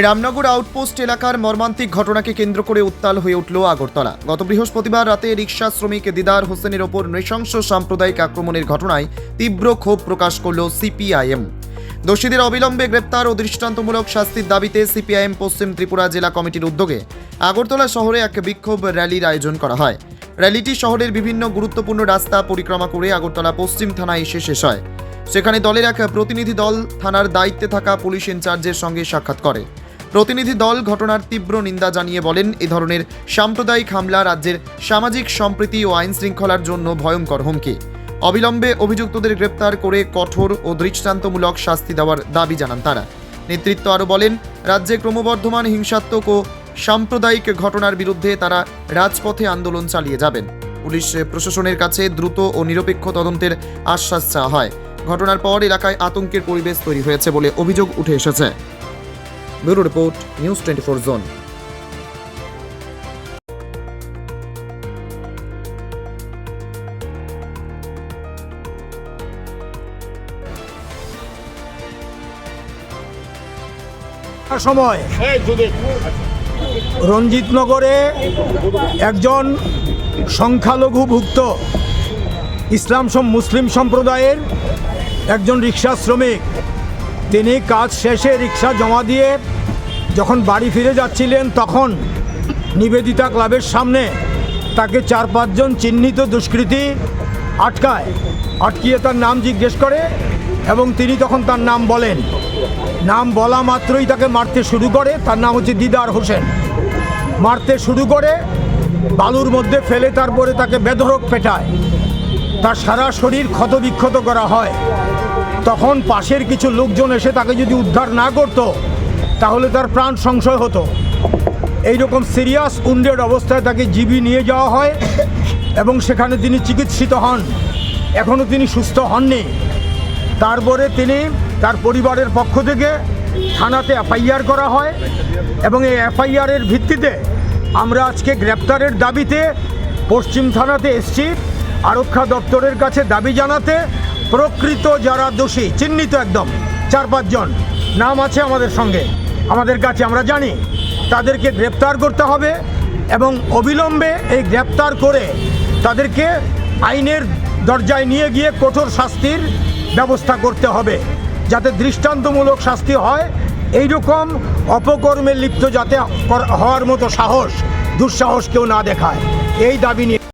Ramnagar outpost এলাকার মর্মান্তিক ঘটনাকে কেন্দ্র করে উত্তাল হয়ে উঠল আগরতলা। গত বৃহস্পতিবার রাতে রিকশা শ্রমিক দিদার হোসেনের ওপর নৃশংস সাম্প্রদায়িক আক্রমণের ঘটনায় তীব্র ক্ষোভ প্রকাশ করল সিপিআইএম। দোষীদের অবিলম্বে গ্রেপ্তার ও দৃষ্টান্তমূলক শাস্তির দাবিতে সিপিআইএম পশ্চিম ত্রিপুরা জেলা কমিটির উদ্যোগে আগরতলা শহরে এক বিক্ষোভ র্যালির আয়োজন করা হয়। র্যালিটি শহরের বিভিন্ন গুরুত্বপূর্ণ রাস্তা পরিক্রমা করে আগরতলা পশ্চিম থানায় এসে শেষ হয়। সেখানে দলের এক প্রতিনিধি দল থানার দায়িত্বে থাকা পুলিশ ইনচার্জের সঙ্গে সাক্ষাৎ করে। প্রতিনিধি দল ঘটনার তীব্র নিন্দা জানিয়ে বলেন, এ ধরনের সাম্প্রদায়িক হামলা রাজ্যের সামাজিক সম্প্রীতি ও আইন শৃঙ্খলার জন্য ভয়ঙ্কর হুমকি। অবিলম্বে অভিযুক্তদের গ্রেপ্তার করে কঠোর ও দৃষ্টান্তমূলক শাস্তি দেওয়ার দাবি জানান তারা। নেতৃত্ব আরও বলেন, রাজ্যে ক্রমবর্ধমান হিংসাত্মক ও সাম্প্রদায়িক ঘটনার বিরুদ্ধে তারা রাজপথে আন্দোলন চালিয়ে যাবেন। পুলিশ প্রশাসনের কাছে দ্রুত ও নিরপেক্ষ তদন্তের আশ্বাস চাওয়া হয়। ঘটনার পর এলাকায় আতঙ্কের পরিবেশ তৈরি হয়েছে বলে অভিযোগ উঠে এসেছে। Bureau report, news 24 zone. সময় রঞ্জিতনগরে একজন সংখ্যালঘুভুক্ত মুসলিম সম্প্রদায়ের একজন রিক্সা শ্রমিক, তিনি কাজ শেষে রিক্সা জমা দিয়ে যখন বাড়ি ফিরে যাচ্ছিলেন, তখন নিবেদিতা ক্লাবের সামনে তাকে 4-5 জন চিহ্নিত দুষ্কৃতী আটকিয়ে তার নাম জিজ্ঞেস করে এবং তিনি তখন তার নাম বলেন। নাম বলা মাত্রই তাকে মারতে শুরু করে। তার নাম হচ্ছে দিদার হোসেন। মারতে শুরু করে, বালুর মধ্যে ফেলে তারপরে তাকে বেধড়ক পেটায়। তার সারা শরীর ক্ষতবিক্ষত করা হয়। তখন পাশের কিছু লোকজন এসে তাকে যদি উদ্ধার না করত, তাহলে তার প্রাণ সংশয় হতো। এইরকম সিরিয়াস উন্ডেড অবস্থায় তাকে জিবি নিয়ে যাওয়া হয় এবং সেখানে তিনি চিকিৎসিত হন। এখনও তিনি সুস্থ হননি। তারপরে তার পরিবারের পক্ষ থেকে থানাতে এফআইআর করা হয় এবং এই এফআইআরের ভিত্তিতে আমরা আজকে গ্রেপ্তারের দাবিতে পশ্চিম থানাতে এসেছি, আরক্ষা দপ্তরের কাছে দাবি জানাতে। প্রকৃত যারা দোষী চিহ্নিত একদম 4-5 জন নাম আছে আমাদের কাছে, আমরা জানি তাদেরকে গ্রেপ্তার করতে হবে এবং অবিলম্বে এই গ্রেপ্তার করে তাদেরকে আইনের দরজায় নিয়ে গিয়ে কঠোর শাস্তির ব্যবস্থা করতে হবে, যাতে দৃষ্টান্তমূলক শাস্তি হয়। এইরকম অপকর্মে লিপ্ত যাতে হওয়ার মতো দুঃসাহস কেউ না দেখায়, এই দাবি নিয়ে